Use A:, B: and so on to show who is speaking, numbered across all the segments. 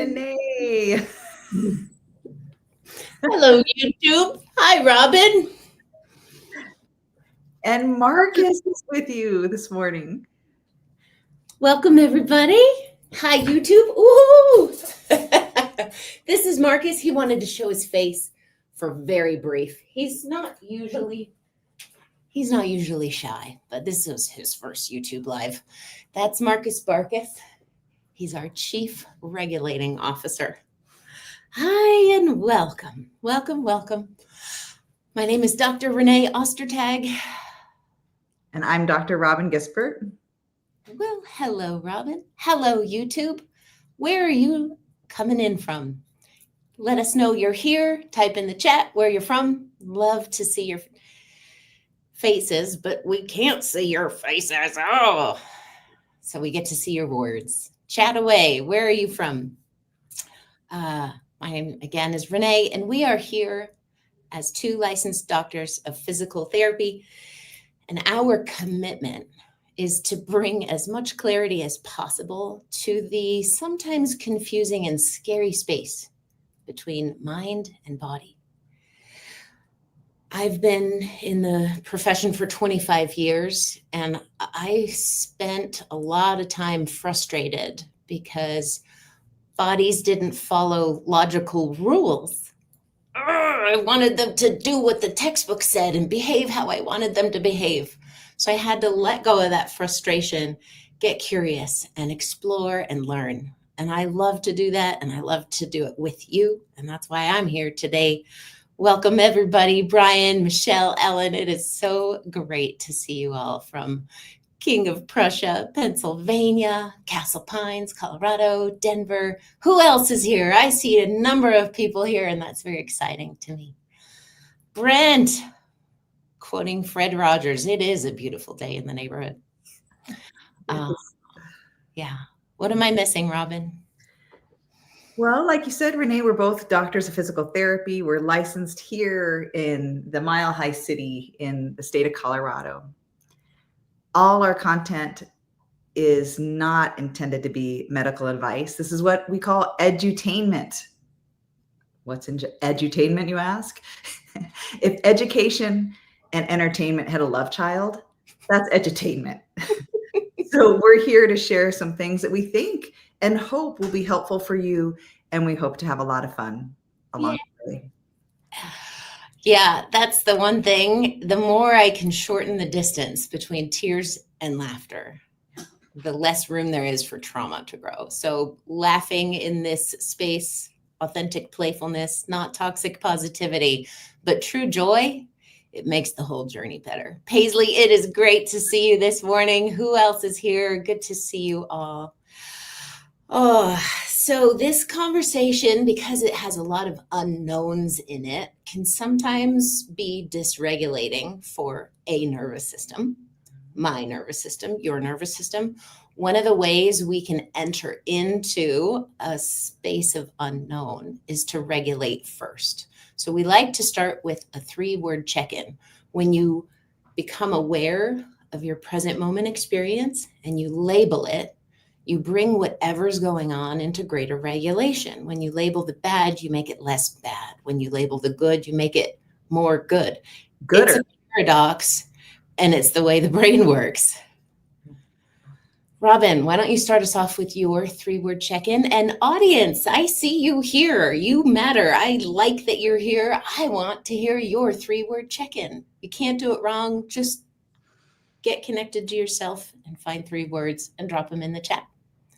A: Renee.
B: Hello, YouTube. Hi, Robin.
A: And Marcus is with you this morning.
B: Welcome, everybody. Hi, YouTube. Ooh! This is Marcus. He wanted to show his face for very brief. He's not usually shy, but this was his first YouTube live. That's Marcus Barketh. He's our Chief Regulating Officer. Hi, and welcome. Welcome, welcome. My name is Dr. Renée Ostertag.
A: And I'm Dr. Robin Gispert.
B: Well, hello, Robin. Hello, YouTube. Where are you coming in from? Let us know you're here. Type in the chat where you're from. Love to see your faces, but we can't see your faces. Oh, so we get to see your words. Chat away. Where are you from? My name, again, is Renee, and we are here as two licensed doctors of physical therapy, and our commitment is to bring as much clarity as possible to the sometimes confusing and scary space between mind and body. I've been in the profession for 25 years, and I spent a lot of time frustrated because bodies didn't follow logical rules. I wanted them to do what the textbook said and behave how I wanted them to behave. So I had to let go of that frustration, get curious, and explore and learn. And I love to do that, and I love to do it with you. And that's why I'm here today. Welcome, everybody. Brian, Michelle, Ellen. It is so great to see you all from King of Prussia, Pennsylvania, Castle Pines, Colorado, Denver. Who else is here? I see a number of people here, and that's very exciting to me. Brent, quoting Fred Rogers, it is a beautiful day in the neighborhood. Yeah. What am I missing, Robin?
A: Well, like you said, Renee, we're both doctors of physical therapy. We're licensed here in the Mile High City in the state of Colorado. All our content is not intended to be medical advice. This is what we call edutainment. What's edutainment, you ask? If education and entertainment had a love child, that's edutainment. So we're here to share some things that we think and hope will be helpful for you, and we hope to have a lot of fun along the way.
B: Yeah, that's the one thing. The more I can shorten the distance between tears and laughter, the less room there is for trauma to grow. So laughing in this space, authentic playfulness, not toxic positivity, but true joy, it makes the whole journey better. Paisley, it is great to see you this morning. Who else is here? Good to see you all. Oh, so this conversation, because it has a lot of unknowns in it, can sometimes be dysregulating for a nervous system, my nervous system, your nervous system. One of the ways we can enter into a space of unknown is to regulate first. So we like to start with a 3-word check-in. When you become aware of your present moment experience and you label it, you bring whatever's going on into greater regulation. When you label the bad, you make it less bad. When you label the good, you make it more good.
A: Gooder.
B: It's a paradox, and it's the way the brain works. Robin, why don't you start us off with your 3-word check-in? And audience, I see you here. You matter. I like that you're here. I want to hear your 3-word check-in. You can't do it wrong. Just get connected to yourself and find 3 words and drop them in the chat.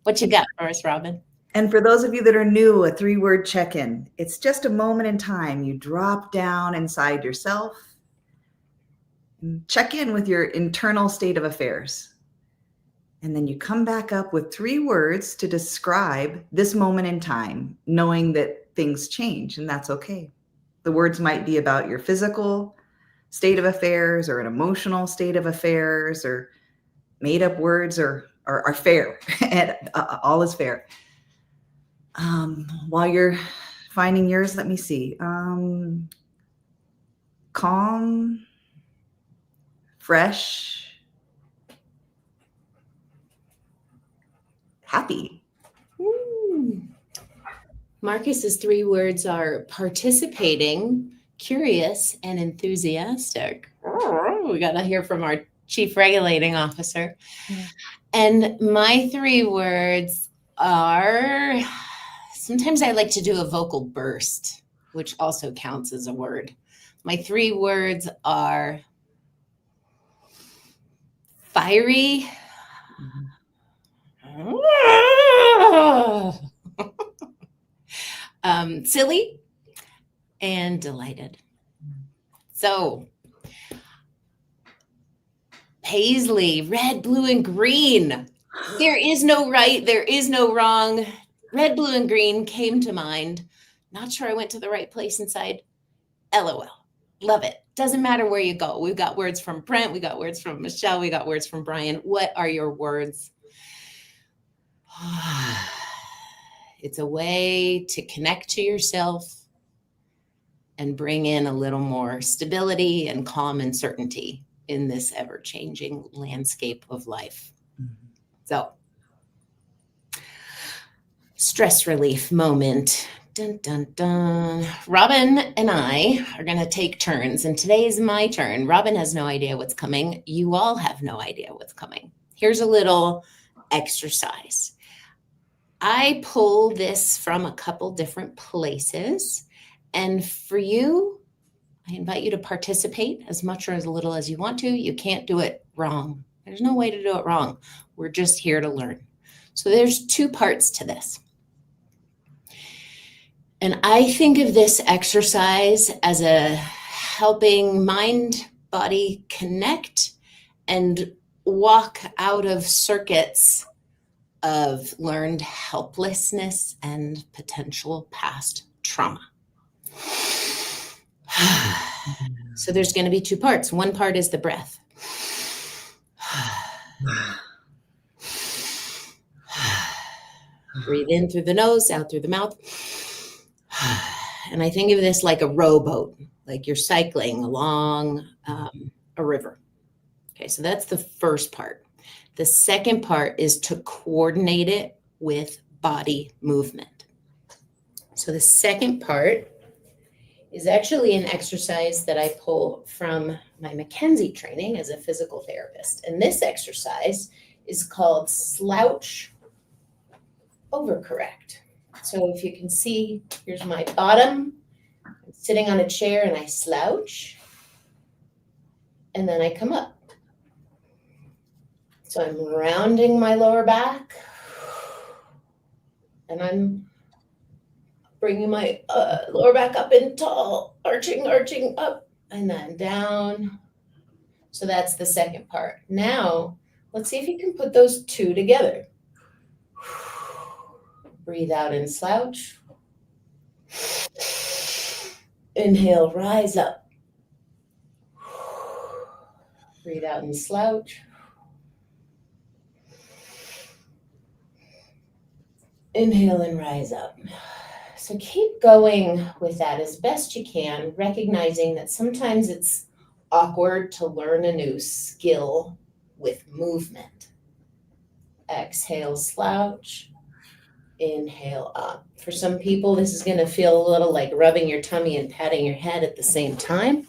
B: What you got for us, Robin?
A: And for those of you that are new, a 3-word check-in. It's just a moment in time. You drop down inside yourself, check in with your internal state of affairs. And then you come back up with 3 words to describe this moment in time, knowing that things change, and that's okay. The words might be about your physical state of affairs or an emotional state of affairs, or made up words are fair, and all is fair. While you're finding yours, let me see. Calm, fresh, happy.
B: Marcus's 3 words are participating, curious, and enthusiastic. Oh, we got to hear from our chief regulating officer.
A: Yeah.
B: And my 3 words are, sometimes I like to do a vocal burst, which also counts as a word. My 3 words are fiery, silly, and delighted. So, Paisley, red, blue, and green. There is no right, there is no wrong. Red, blue, and green came to mind. Not sure I went to the right place inside. LOL. Love it. Doesn't matter where you go. We've got words from Brent. We got words from Michelle. We got words from Brian. What are your words? It's a way to connect to yourself and bring in a little more stability and calm and certainty in this ever-changing landscape of life. So, stress relief moment. Dun, dun, dun. Robin and I are going to take turns, and today's my turn. Robin has no idea what's coming. You all have no idea what's coming. Here's a little exercise. I pull this from a couple different places, and for you, I invite you to participate as much or as little as you want to. You can't do it wrong. There's no way to do it wrong. We're just here to learn. So there's 2 parts to this. And I think of this exercise as a helping mind, body connect and walk out of circuits of learned helplessness and potential past trauma. So there's going to be 2 parts. One part is the breath. Breathe in through the nose, out through the mouth. And I think of this like a rowboat, like you're cycling along a river. Okay, so that's the first part. The second part is to coordinate it with body movement. So the second part is actually an exercise that I pull from my McKenzie training as a physical therapist. And this exercise is called Slouch Overcorrect. So if you can see, here's my bottom. I'm sitting on a chair and I slouch. And then I come up. So I'm rounding my lower back. And I'm bringing my lower back up in tall, arching up, and then down. So that's the second part. Now, let's see if you can put those 2 together. Breathe out and slouch. Inhale, rise up. Breathe out and slouch. Inhale and rise up. So keep going with that as best you can, recognizing that sometimes it's awkward to learn a new skill with movement. Exhale, slouch. Inhale up. For some people, this is going to feel a little like rubbing your tummy and patting your head at the same time.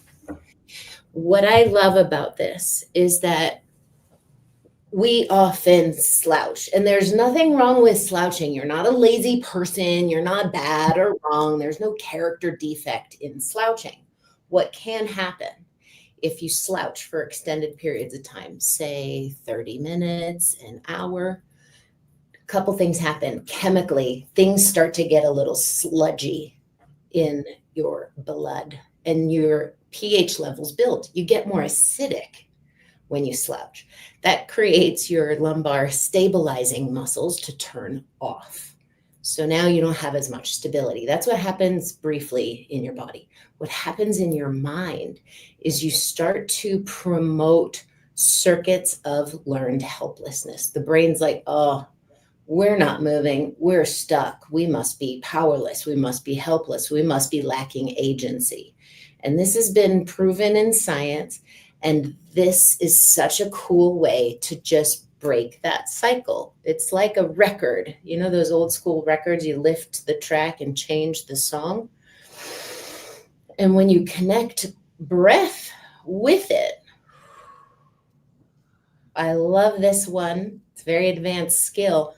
B: What I love about this is that we often slouch, and there's nothing wrong with slouching. You're not a lazy person. You're not bad or wrong. There's no character defect in slouching. What can happen if you slouch for extended periods of time, say 30 minutes, an hour, a couple things happen. Chemically, things start to get a little sludgy in your blood and your pH levels build. You get more acidic when you slouch. That creates your lumbar stabilizing muscles to turn off. So now you don't have as much stability. That's what happens briefly in your body. What happens in your mind is you start to promote circuits of learned helplessness. The brain's like, oh, we're not moving. We're stuck. We must be powerless. We must be helpless. We must be lacking agency. And this has been proven in science. And this is such a cool way to just break that cycle. It's like a record. You know those old school records, you lift the track and change the song? And when you connect breath with it, I love this one. It's a very advanced skill.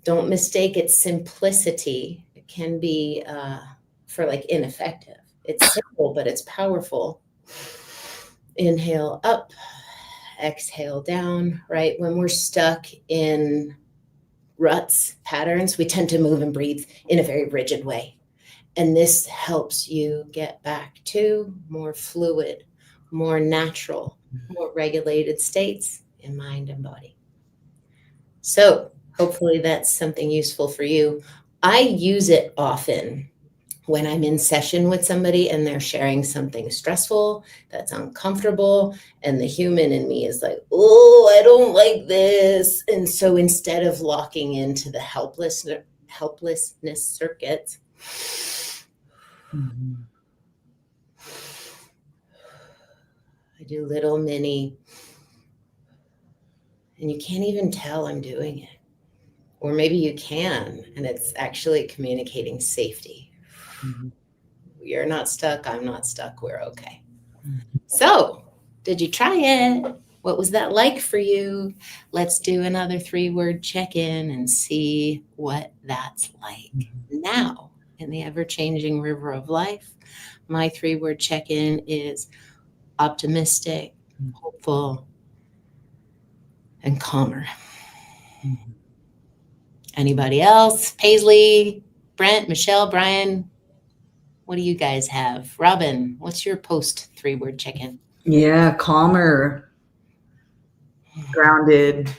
B: Don't mistake its simplicity. It can be for like ineffective. It's simple, but it's powerful. Inhale up, exhale down, right? When we're stuck in ruts, patterns, we tend to move and breathe in a very rigid way. And this helps you get back to more fluid, more natural, more regulated states in mind and body. So hopefully that's something useful for you. I use it often when I'm in session with somebody and they're sharing something stressful that's uncomfortable, and the human in me is like, oh, I don't like this. And so instead of locking into the helplessness circuits, I do little mini, and you can't even tell I'm doing it. Or maybe you can, and it's actually communicating safety. You're not stuck, I'm not stuck, we're okay. So, did you try it? What was that like for you? Let's do another 3-word check-in and see what that's like. Now, in the ever-changing river of life, my 3-word check-in is optimistic, hopeful, and calmer. Anybody else? Paisley, Brent, Michelle, Brian, what do you guys have? Robin, what's your post 3-word check-in?
A: Yeah, calmer, grounded,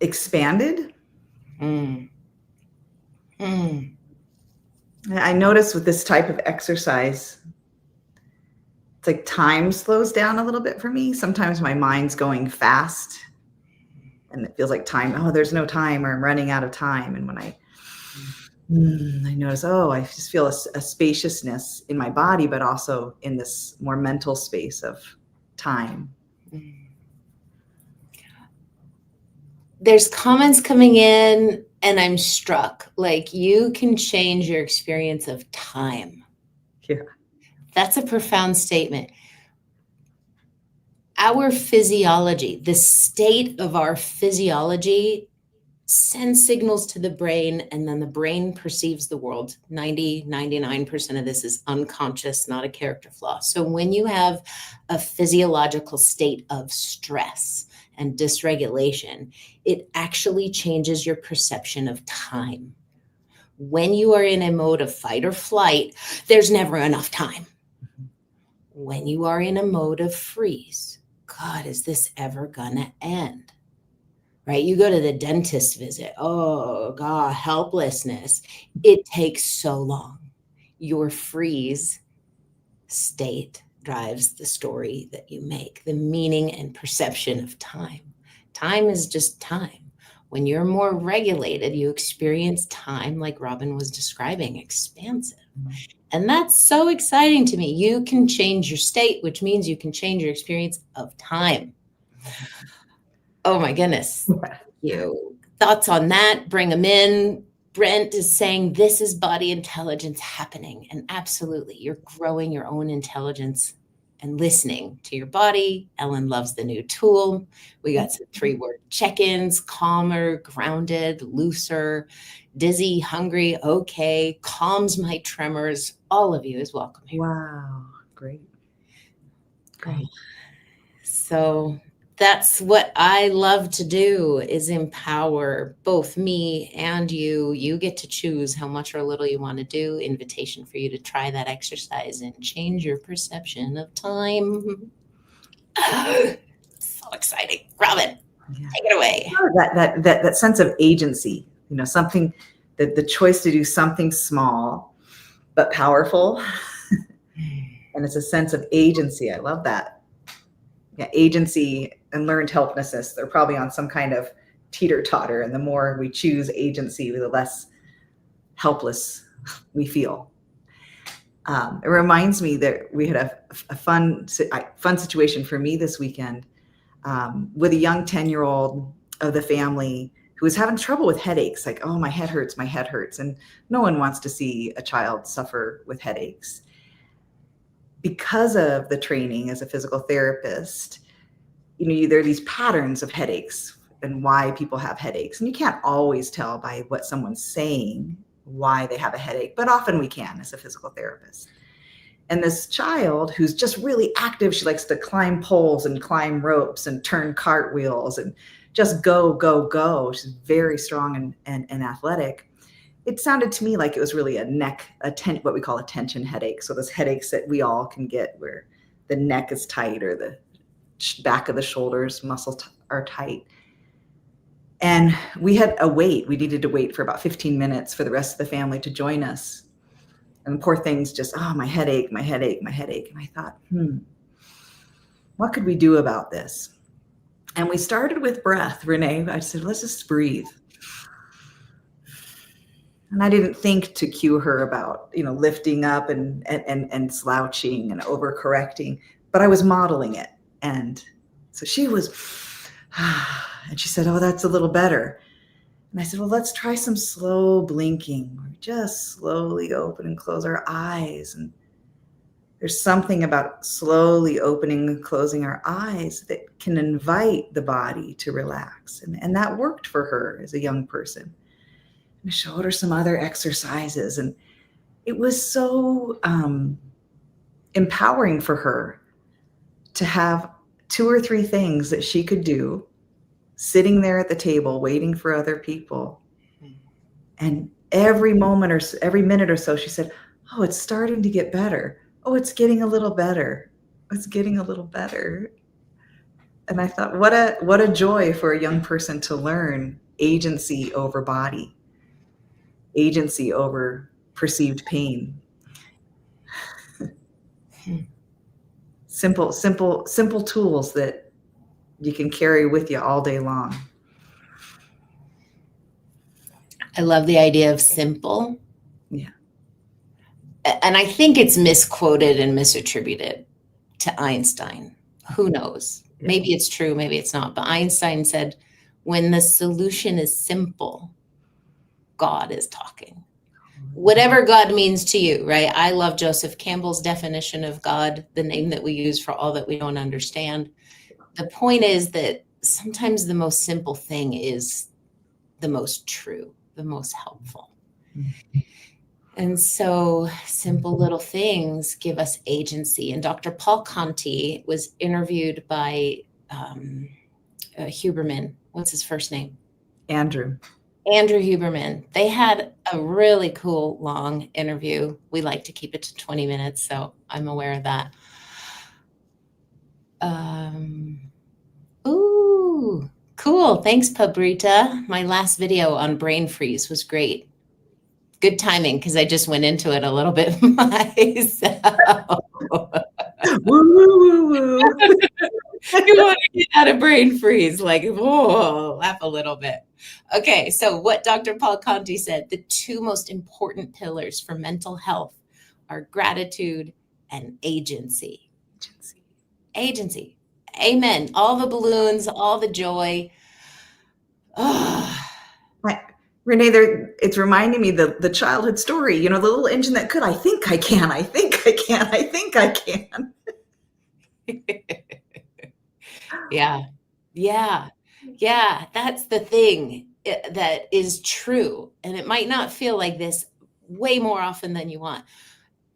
A: expanded. I notice with this type of exercise, it's like time slows down a little bit for me. Sometimes my mind's going fast and it feels like time, oh, there's no time, or I'm running out of time. And when I notice, oh, I just feel a spaciousness in my body, but also in this more mental space of time.
B: There's comments coming in and I'm struck. Like, you can change your experience of time.
A: Yeah.
B: That's a profound statement. Our physiology, the state of our physiology, sends signals to the brain, and then the brain perceives the world. 99% of this is unconscious, not a character flaw. So when you have a physiological state of stress and dysregulation, it actually changes your perception of time. When you are in a mode of fight or flight, there's never enough time. When you are in a mode of freeze, God, is this ever gonna end? Right? You go to the dentist visit. Oh, God, helplessness. It takes so long. Your freeze state drives the story that you make, the meaning and perception of time. Time is just time. When you're more regulated, you experience time, like Robin was describing, expansive. And that's so exciting to me. You can change your state, which means you can change your experience of time. Oh my goodness. You thoughts on that? Bring them in. Brent is saying this is body intelligence happening. And absolutely, you're growing your own intelligence and listening to your body. Ellen loves the new tool. We got some 3-word check-ins: calmer, grounded, looser, dizzy, hungry, okay, calms my tremors. All of you is welcome here.
A: Wow. Great.
B: So that's what I love to do, is empower both me and you. You get to choose how much or little you want to do. Invitation for you to try that exercise and change your perception of time. So exciting. Robin, take it away.
A: That sense of agency, something, that the choice to do something small but powerful. And it's a sense of agency. I love that. Yeah, agency and learned helplessness, they're probably on some kind of teeter-totter. And the more we choose agency, the less helpless we feel. It reminds me that we had a fun situation for me this weekend with a young 10-year-old of the family who was having trouble with headaches. Like, oh, my head hurts, my head hurts. And no one wants to see a child suffer with headaches. Because of the training as a physical therapist, there are these patterns of headaches and why people have headaches. And you can't always tell by what someone's saying why they have a headache, but often we can as a physical therapist. And this child who's just really active, she likes to climb poles and climb ropes and turn cartwheels and just go, go, go. She's very strong and athletic. It sounded to me like it was really what we call a tension headache. So those headaches that we all can get where the neck is tight or the back of the shoulders muscles are tight. And we had we needed to wait for about 15 minutes for the rest of the family to join us. And the poor thing's just, oh, my headache, my headache, my headache. And I thought, what could we do about this? And we started with breath, Renee. I said, let's just breathe. And I didn't think to cue her about, lifting up and slouching and overcorrecting, but I was modeling it. And so she was, and she said, oh, that's a little better. And I said, well, let's try some slow blinking. We just slowly open and close our eyes. And there's something about slowly opening and closing our eyes that can invite the body to relax. And that worked for her as a young person. And I showed her some other exercises. And it was so empowering for her to have 2 or 3 things that she could do sitting there at the table waiting for other people. And every moment or every minute or so, she said, oh, it's starting to get better. Oh, it's getting a little better. It's getting a little better. And I thought, what a joy for a young person to learn agency over body, agency over perceived pain. Simple tools that you can carry with you all day long.
B: I love the idea of simple.
A: Yeah.
B: And I think it's misquoted and misattributed to Einstein. Who knows? Yeah. Maybe it's true, maybe it's not. But Einstein said, when the solution is simple, God is talking. Whatever God means to you, right? I love Joseph Campbell's definition of God, the name that we use for all that we don't understand. The point is that sometimes the most simple thing is the most true, the most helpful. Mm-hmm. And so simple little things give us agency. And Dr. Paul Conti was interviewed by Huberman. What's his first name?
A: Andrew
B: Huberman. They had a really cool long interview. We like to keep it to 20 minutes, so I'm aware of that. Ooh, cool. Thanks, Pabrita. My last video on brain freeze was great. Good timing, because I just went into it a little bit myself.
A: Woo, woo, woo.
B: You want to get out of brain freeze, like, whoa, laugh a little bit. Okay, so what Dr. Paul Conti said, the 2 most important pillars for mental health are gratitude and agency. Agency. Amen. All the balloons, all the joy. Oh.
A: Renee, it's reminding me the childhood story, the little engine that could, I think I can.
B: Yeah. That's the thing that is true. And it might not feel like this way more often than you want.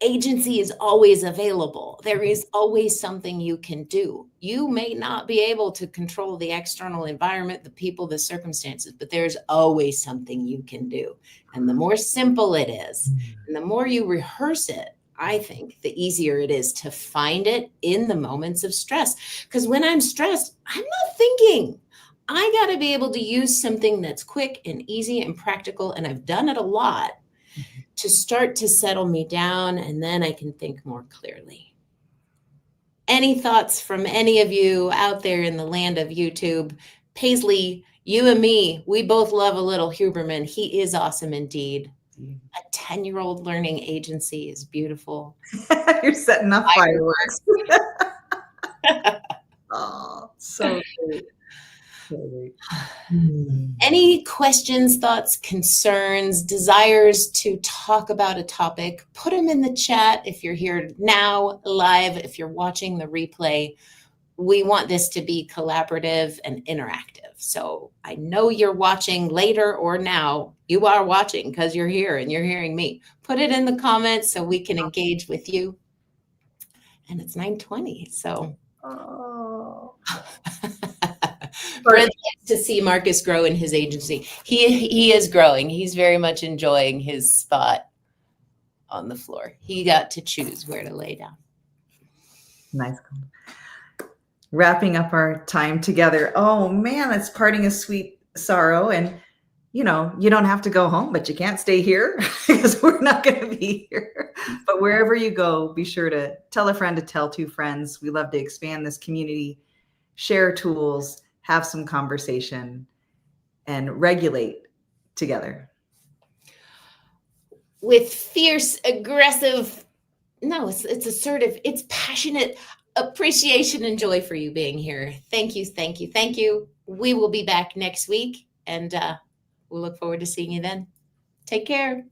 B: Agency is always available. There is always something you can do. You may not be able to control the external environment, the people, the circumstances, but there's always something you can do. And the more simple it is, and the more you rehearse it, I think the easier it is to find it in the moments of stress. Because when I'm stressed, I'm not thinking. I got to be able to use something that's quick and easy and practical, and I've done it a lot, to start to settle me down, and then I can think more clearly. Any thoughts from any of you out there in the land of YouTube? Paisley, you and me, we both love a little Huberman. He is awesome indeed. A 10-year-old learning agency is beautiful.
A: You're setting up fireworks. Oh, so great. So great.
B: Any questions, thoughts, concerns, desires to talk about a topic, put them in the chat if you're here now, live, if you're watching the replay. We want this to be collaborative and interactive. So I know you're watching later or now. You are watching because you're here and you're hearing me. Put it in the comments so we can engage with you. And it's 9:20, so.
A: Oh.
B: Brent likes to see Marcus grow in his agency. He is growing. He's very much enjoying his spot on the floor. He got to choose where to lay down.
A: Nice. Wrapping up our time together. Oh man, it's parting a sweet sorrow. And you know, you don't have to go home, but you can't stay here because we're not going to be here. But wherever you go, be sure to tell a friend to tell two friends. We love to expand this community, share tools, have some conversation, and regulate together.
B: With fierce, aggressive, no, it's assertive, it's passionate appreciation and joy for you being here. Thank you, thank you, thank you. We will be back next week, and we'll look forward to seeing you then. Take care.